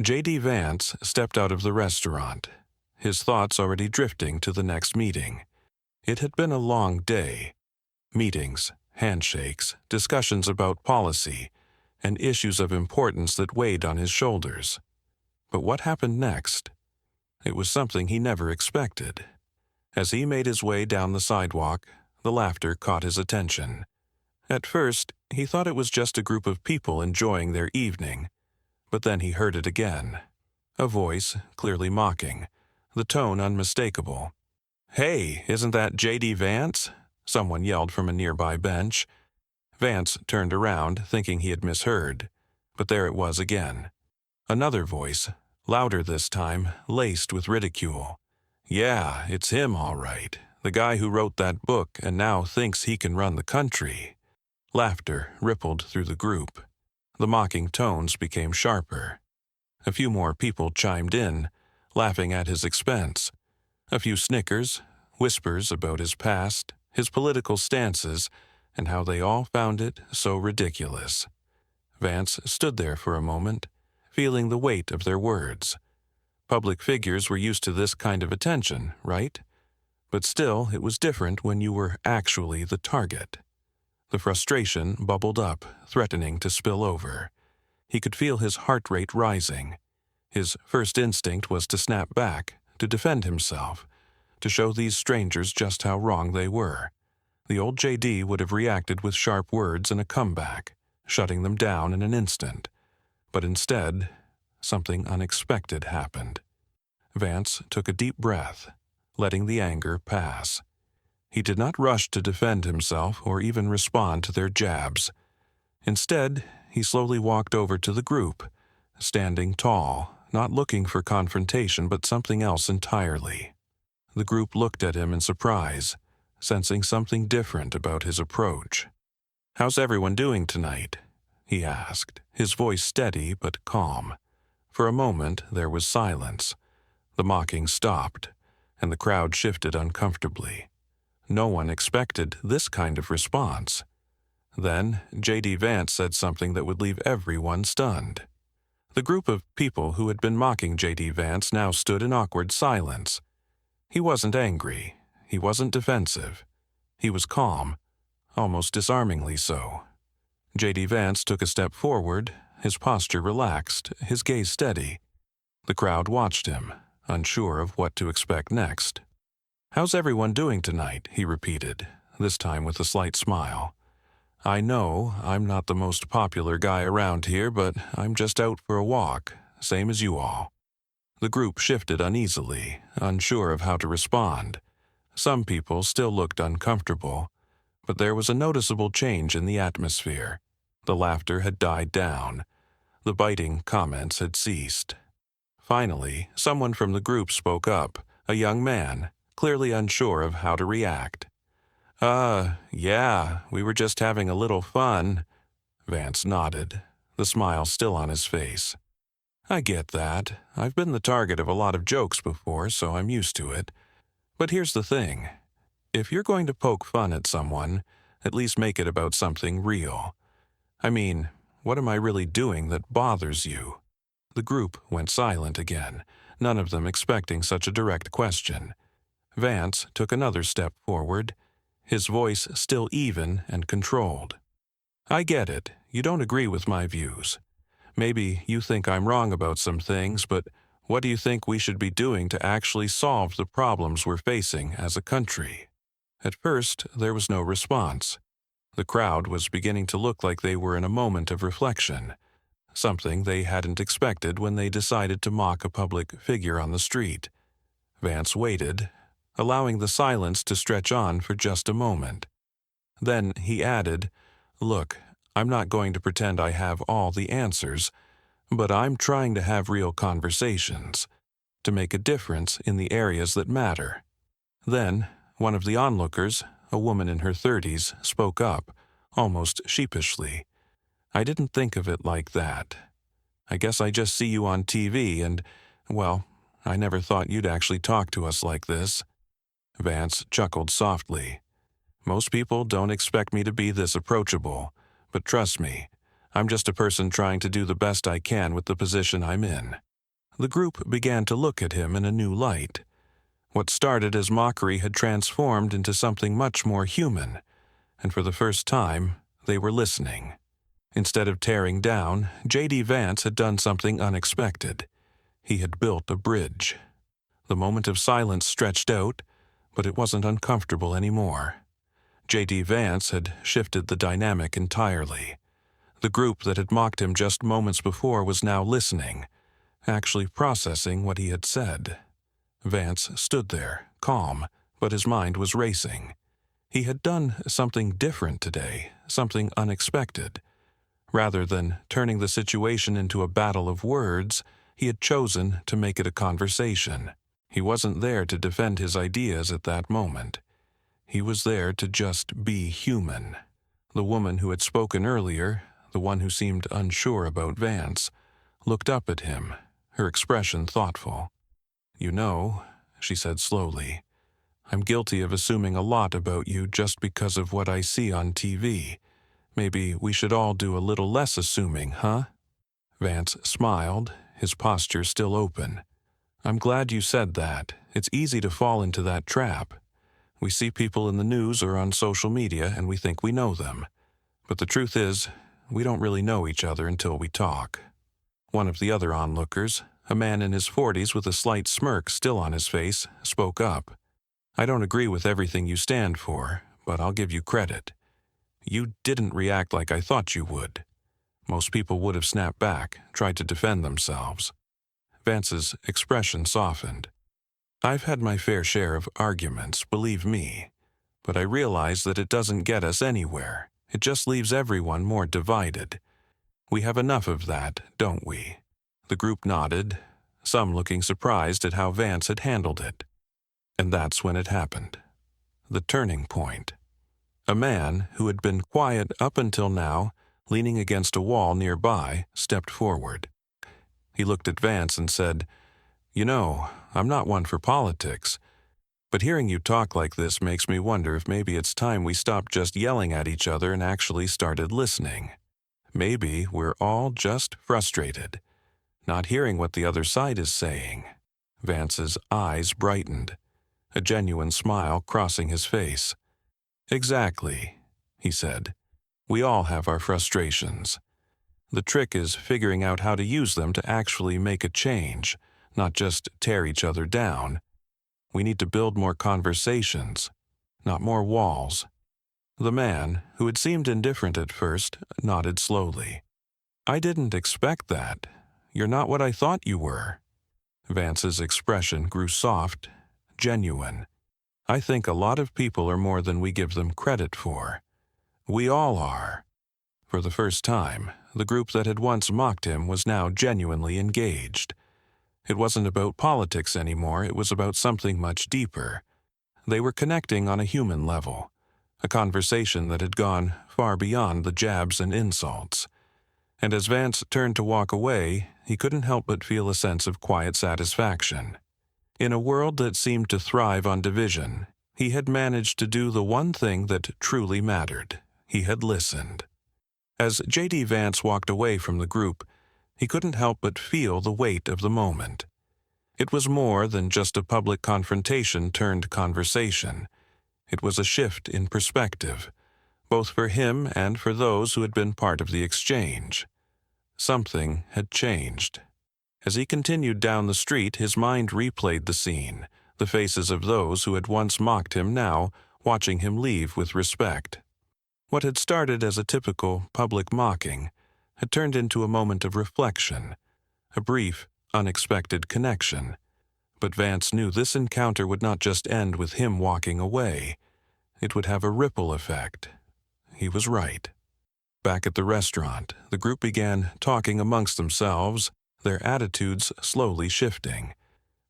JD Vance stepped out of the restaurant, his thoughts already drifting to the next meeting. It had been a long day. Meetings, handshakes, discussions about policy, and issues of importance that weighed on his shoulders. But what happened next? It was something he never expected. As he made his way down the sidewalk, the laughter caught his attention. At first, he thought it was just a group of people enjoying their evening, but then he heard it again. A voice, clearly mocking, the tone unmistakable. "Hey, isn't that JD Vance?" someone yelled from a nearby bench. Vance turned around, thinking he had misheard, but there it was again. Another voice, louder this time, laced with ridicule. "Yeah, it's him all right, the guy who wrote that book and now thinks he can run the country." Laughter rippled through the group. The mocking tones became sharper. A few more people chimed in, laughing at his expense. A few snickers, whispers about his past, his political stances, and how they all found it so ridiculous. Vance stood there for a moment, feeling the weight of their words. Public figures were used to this kind of attention, right? But still, it was different when you were actually the target. The frustration bubbled up, threatening to spill over. He could feel his heart rate rising. His first instinct was to snap back, to defend himself, to show these strangers just how wrong they were. The old JD would have reacted with sharp words and a comeback, shutting them down in an instant. But instead, something unexpected happened. Vance took a deep breath, letting the anger pass. He did not rush to defend himself or even respond to their jabs. Instead, he slowly walked over to the group, standing tall, not looking for confrontation but something else entirely. The group looked at him in surprise, sensing something different about his approach. "How's everyone doing tonight?" he asked, his voice steady but calm. For a moment there was silence. The mocking stopped, and the crowd shifted uncomfortably. No one expected this kind of response. Then JD Vance said something that would leave everyone stunned. The group of people who had been mocking JD Vance now stood in awkward silence. He wasn't angry. He wasn't defensive. He was calm, almost disarmingly so. JD Vance took a step forward, his posture relaxed, his gaze steady. The crowd watched him, unsure of what to expect next. "How's everyone doing tonight?" he repeated, this time with a slight smile. "I know I'm not the most popular guy around here, but I'm just out for a walk, same as you all." The group shifted uneasily, unsure of how to respond. Some people still looked uncomfortable, but there was a noticeable change in the atmosphere. The laughter had died down. The biting comments had ceased. Finally, someone from the group spoke up, a young man, clearly unsure of how to react. Yeah, we were just having a little fun." Vance nodded, the smile still on his face. "I get that. I've been the target of a lot of jokes before, so I'm used to it. But here's the thing. If you're going to poke fun at someone, at least make it about something real. I mean, what am I really doing that bothers you?" The group went silent again, none of them expecting such a direct question. Vance took another step forward, his voice still even and controlled. "I get it. You don't agree with my views. Maybe you think I'm wrong about some things, but what do you think we should be doing to actually solve the problems we're facing as a country?" At first, there was no response. The crowd was beginning to look like they were in a moment of reflection, something they hadn't expected when they decided to mock a public figure on the street. Vance waited, allowing the silence to stretch on for just a moment. Then he added, "Look, I'm not going to pretend I have all the answers, but I'm trying to have real conversations, to make a difference in the areas that matter." Then, one of the onlookers, a woman in her 30s, spoke up, almost sheepishly. "I didn't think of it like that. I guess I just see you on TV and, well, I never thought you'd actually talk to us like this." Vance chuckled softly. "Most people don't expect me to be this approachable, but trust me, I'm just a person trying to do the best I can with the position I'm in." The group began to look at him in a new light. What started as mockery had transformed into something much more human, and for the first time, they were listening. Instead of tearing down, JD Vance had done something unexpected. He had built a bridge. The moment of silence stretched out, but it wasn't uncomfortable anymore. JD Vance had shifted the dynamic entirely. The group that had mocked him just moments before was now listening, actually processing what he had said. Vance stood there, calm, but his mind was racing. He had done something different today, something unexpected. Rather than turning the situation into a battle of words, he had chosen to make it a conversation. He wasn't there to defend his ideas at that moment. He was there to just be human. The woman who had spoken earlier, the one who seemed unsure about Vance, looked up at him, her expression thoughtful. "You know," she said slowly, "I'm guilty of assuming a lot about you just because of what I see on TV. Maybe we should all do a little less assuming, huh?" Vance smiled, his posture still open. "I'm glad you said that. It's easy to fall into that trap. We see people in the news or on social media and we think we know them. But the truth is, we don't really know each other until we talk." One of the other onlookers, a man in his 40s with a slight smirk still on his face, spoke up. "I don't agree with everything you stand for, but I'll give you credit. You didn't react like I thought you would." Most people would have snapped back, tried to defend themselves. Vance's expression softened. "I've had my fair share of arguments, believe me, but I realize that it doesn't get us anywhere. It just leaves everyone more divided. We have enough of that, don't we?" The group nodded, some looking surprised at how Vance had handled it. And that's when it happened. The turning point. A man who had been quiet up until now, leaning against a wall nearby, stepped forward. He looked at Vance and said, "You know, I'm not one for politics, but hearing you talk like this makes me wonder if maybe it's time we stopped just yelling at each other and actually started listening. Maybe we're all just frustrated, not hearing what the other side is saying." Vance's eyes brightened, a genuine smile crossing his face. "Exactly," he said. "We all have our frustrations. The trick is figuring out how to use them to actually make a change, not just tear each other down. We need to build more conversations, not more walls." The man, who had seemed indifferent at first, nodded slowly. "I didn't expect that. You're not what I thought you were." Vance's expression grew soft, genuine. "I think a lot of people are more than we give them credit for. We all are." For the first time, the group that had once mocked him was now genuinely engaged. It wasn't about politics anymore, it was about something much deeper. They were connecting on a human level, a conversation that had gone far beyond the jabs and insults. And as Vance turned to walk away, he couldn't help but feel a sense of quiet satisfaction. In a world that seemed to thrive on division, he had managed to do the one thing that truly mattered. He had listened. As JD Vance walked away from the group, he couldn't help but feel the weight of the moment. It was more than just a public confrontation turned conversation. It was a shift in perspective, both for him and for those who had been part of the exchange. Something had changed. As he continued down the street, his mind replayed the scene, the faces of those who had once mocked him now watching him leave with respect. What had started as a typical public mocking had turned into a moment of reflection, a brief, unexpected connection. But Vance knew this encounter would not just end with him walking away. It would have a ripple effect. He was right. Back at the restaurant, the group began talking amongst themselves, their attitudes slowly shifting.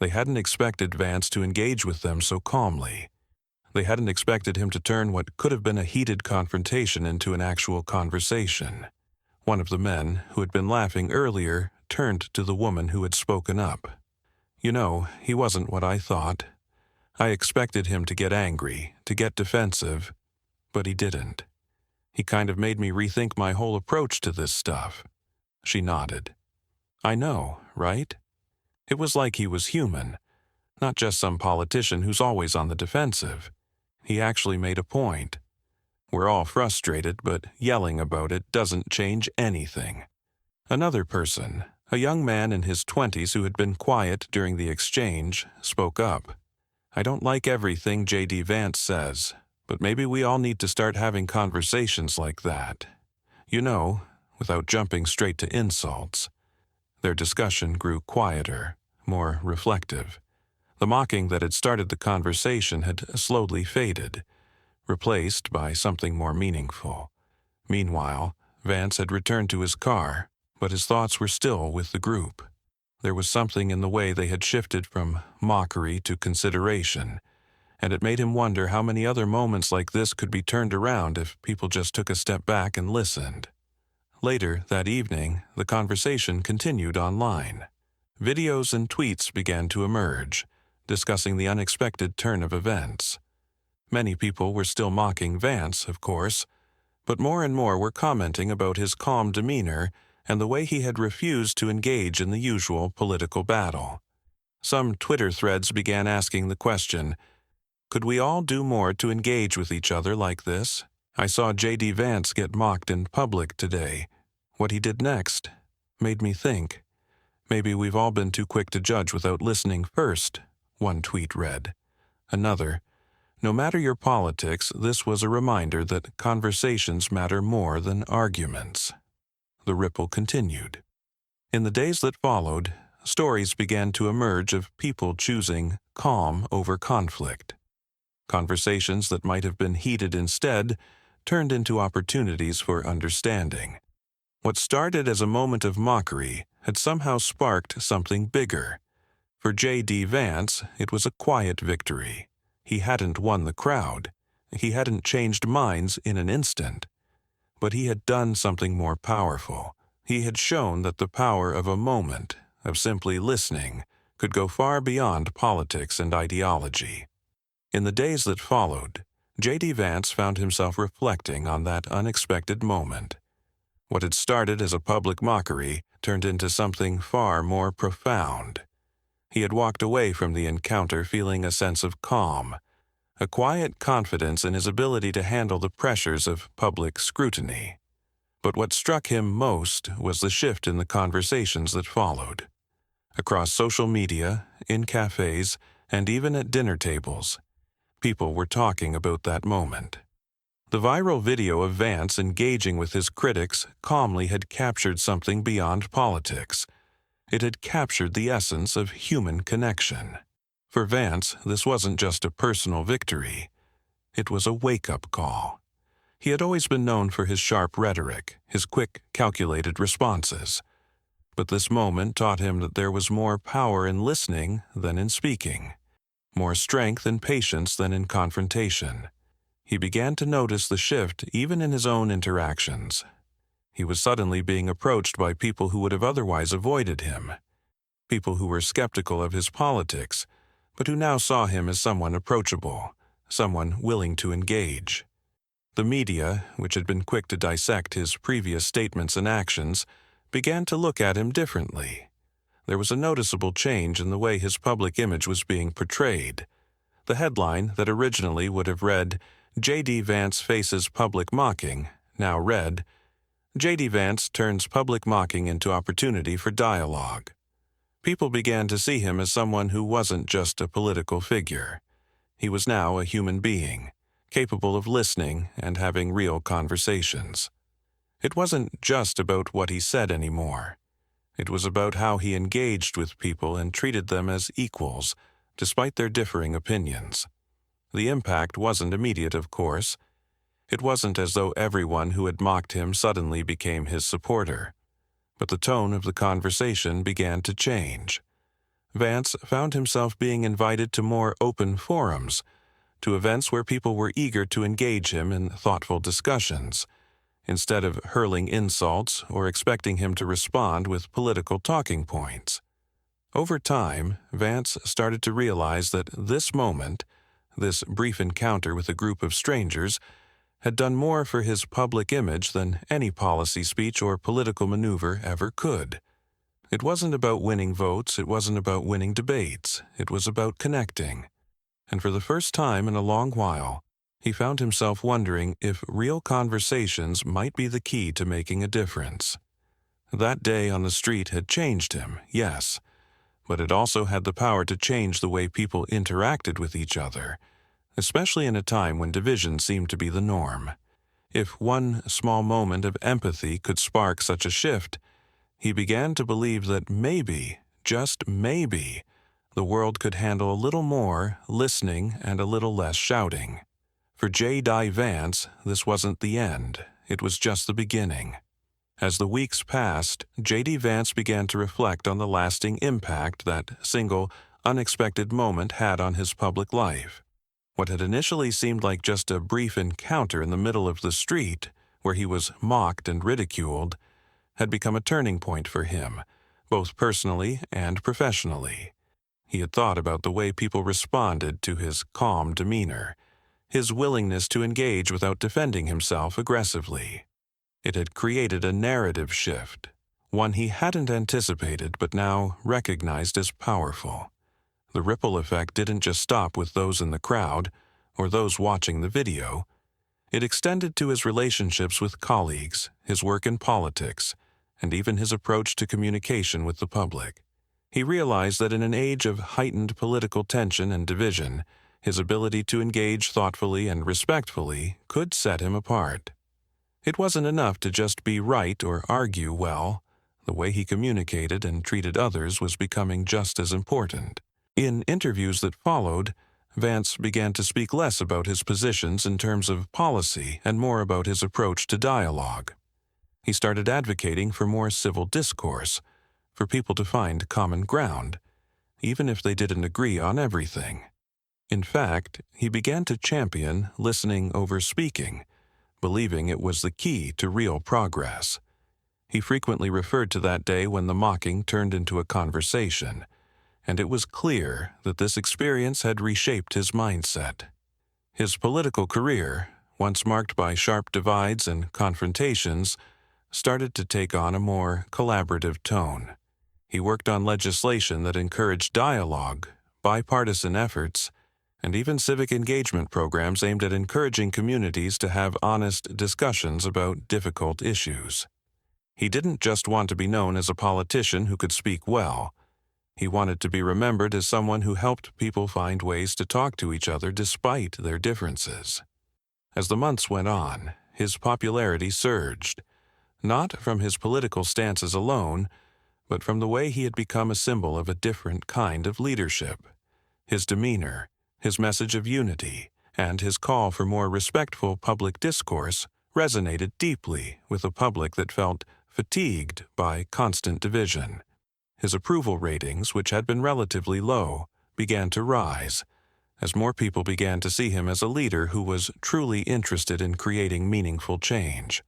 They hadn't expected Vance to engage with them so calmly. They hadn't expected him to turn what could have been a heated confrontation into an actual conversation. One of the men, who had been laughing earlier, turned to the woman who had spoken up. "You know, he wasn't what I thought. I expected him to get angry, to get defensive, but he didn't. He kind of made me rethink my whole approach to this stuff." She nodded. "I know, right?" It was like he was human, not just some politician who's always on the defensive. He actually made a point. We're all frustrated, but yelling about it doesn't change anything. Another person, a young man in his 20s who had been quiet during the exchange, spoke up. I don't like everything JD Vance says, but maybe we all need to start having conversations like that. You know, without jumping straight to insults. Their discussion grew quieter, more reflective. The mocking that had started the conversation had slowly faded, replaced by something more meaningful. Meanwhile, Vance had returned to his car, but his thoughts were still with the group. There was something in the way they had shifted from mockery to consideration, and it made him wonder how many other moments like this could be turned around if people just took a step back and listened. Later that evening, the conversation continued online. Videos and tweets began to emerge, discussing the unexpected turn of events. Many people were still mocking Vance, of course, but more and more were commenting about his calm demeanor and the way he had refused to engage in the usual political battle. Some Twitter threads began asking the question, could we all do more to engage with each other like this? I saw JD Vance get mocked in public today. What he did next made me think. Maybe we've all been too quick to judge without listening first, one tweet read. Another, no matter your politics, this was a reminder that conversations matter more than arguments. The ripple continued. In the days that followed, stories began to emerge of people choosing calm over conflict. Conversations that might have been heated instead turned into opportunities for understanding. What started as a moment of mockery had somehow sparked something bigger. For JD Vance, it was a quiet victory. He hadn't won the crowd. He hadn't changed minds in an instant. But he had done something more powerful. He had shown that the power of a moment, of simply listening, could go far beyond politics and ideology. In the days that followed, JD Vance found himself reflecting on that unexpected moment. What had started as a public mockery turned into something far more profound. He had walked away from the encounter feeling a sense of calm, a quiet confidence in his ability to handle the pressures of public scrutiny. But what struck him most was the shift in the conversations that followed. Across social media, in cafes, and even at dinner tables, people were talking about that moment. The viral video of Vance engaging with his critics calmly had captured something beyond politics. It had captured the essence of human connection. For Vance, this wasn't just a personal victory. It was a wake-up call. He had always been known for his sharp rhetoric, his quick, calculated responses. But this moment taught him that there was more power in listening than in speaking, more strength and patience than in confrontation. He began to notice the shift even in his own interactions. He was suddenly being approached by people who would have otherwise avoided him, people who were skeptical of his politics, but who now saw him as someone approachable, someone willing to engage. The media, which had been quick to dissect his previous statements and actions, began to look at him differently. There was a noticeable change in the way his public image was being portrayed. The headline that originally would have read, JD Vance faces public mocking, now read, JD Vance turns public mocking into opportunity for dialogue. People began to see him as someone who wasn't just a political figure. He was now a human being, capable of listening and having real conversations. It wasn't just about what he said anymore. It was about how he engaged with people and treated them as equals, despite their differing opinions. The impact wasn't immediate, of course. It wasn't as though everyone who had mocked him suddenly became his supporter. But the tone of the conversation began to change. Vance found himself being invited to more open forums, to events where people were eager to engage him in thoughtful discussions, instead of hurling insults or expecting him to respond with political talking points. Over time, Vance started to realize that this moment, this brief encounter with a group of strangers, had done more for his public image than any policy speech or political maneuver ever could. It wasn't about winning votes, it wasn't about winning debates, it was about connecting. And for the first time in a long while, he found himself wondering if real conversations might be the key to making a difference. That day on the street had changed him, yes, but it also had the power to change the way people interacted with each other, especially in a time when division seemed to be the norm. If one small moment of empathy could spark such a shift, he began to believe that maybe, just maybe, the world could handle a little more listening and a little less shouting. For JD Vance, this wasn't the end, it was just the beginning. As the weeks passed, JD Vance began to reflect on the lasting impact that single, unexpected moment had on his public life. What had initially seemed like just a brief encounter in the middle of the street, where he was mocked and ridiculed, had become a turning point for him, both personally and professionally. He had thought about the way people responded to his calm demeanor, his willingness to engage without defending himself aggressively. It had created a narrative shift, one he hadn't anticipated but now recognized as powerful. The ripple effect didn't just stop with those in the crowd or those watching the video. It extended to his relationships with colleagues, his work in politics, and even his approach to communication with the public. He realized that in an age of heightened political tension and division, his ability to engage thoughtfully and respectfully could set him apart. It wasn't enough to just be right or argue well. The way he communicated and treated others was becoming just as important. In interviews that followed, Vance began to speak less about his positions in terms of policy and more about his approach to dialogue. He started advocating for more civil discourse, for people to find common ground, even if they didn't agree on everything. In fact, he began to champion listening over speaking, believing it was the key to real progress. He frequently referred to that day when the mocking turned into a conversation, and it was clear that this experience had reshaped his mindset. His political career, once marked by sharp divides and confrontations, started to take on a more collaborative tone. He worked on legislation that encouraged dialogue, bipartisan efforts, and even civic engagement programs aimed at encouraging communities to have honest discussions about difficult issues. He didn't just want to be known as a politician who could speak well. He wanted to be remembered as someone who helped people find ways to talk to each other despite their differences. As the months went on, his popularity surged, not from his political stances alone, but from the way he had become a symbol of a different kind of leadership. His demeanor, his message of unity, and his call for more respectful public discourse resonated deeply with a public that felt fatigued by constant division. His approval ratings, which had been relatively low, began to rise, as more people began to see him as a leader who was truly interested in creating meaningful change.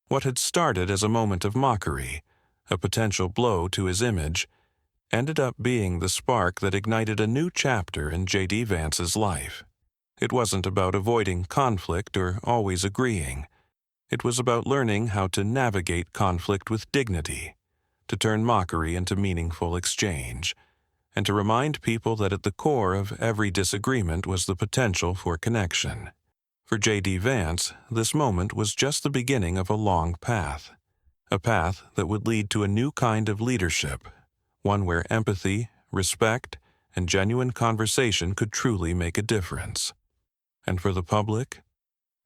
What had started as a moment of mockery, a potential blow to his image, ended up being the spark that ignited a new chapter in JD Vance's life. It wasn't about avoiding conflict or always agreeing. It was about learning how to navigate conflict with dignity, to turn mockery into meaningful exchange, and to remind people that at the core of every disagreement was the potential for connection. For JD Vance, this moment was just the beginning of a long path, a path that would lead to a new kind of leadership, one where empathy, respect, and genuine conversation could truly make a difference. And for the public,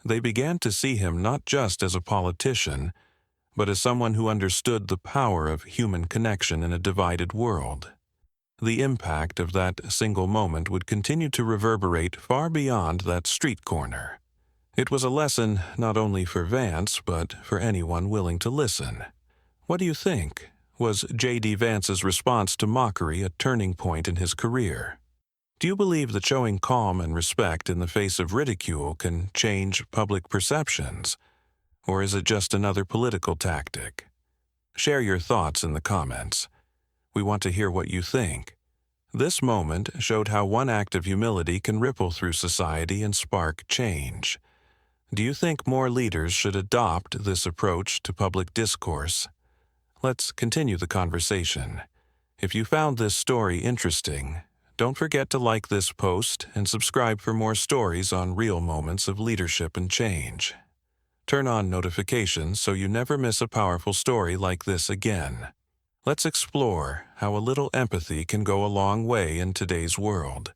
they began to see him not just as a politician, but as someone who understood the power of human connection in a divided world. The impact of that single moment would continue to reverberate far beyond that street corner. It was a lesson not only for Vance, but for anyone willing to listen. What do you think? Was JD Vance's response to mockery a turning point in his career? Do you believe that showing calm and respect in the face of ridicule can change public perceptions? Or is it just another political tactic? Share your thoughts in the comments. We want to hear what you think. This moment showed how one act of humility can ripple through society and spark change. Do you think more leaders should adopt this approach to public discourse? Let's continue the conversation. If you found this story interesting, don't forget to like this post and subscribe for more stories on real moments of leadership and change. Turn on notifications so you never miss a powerful story like this again. Let's explore how a little empathy can go a long way in today's world.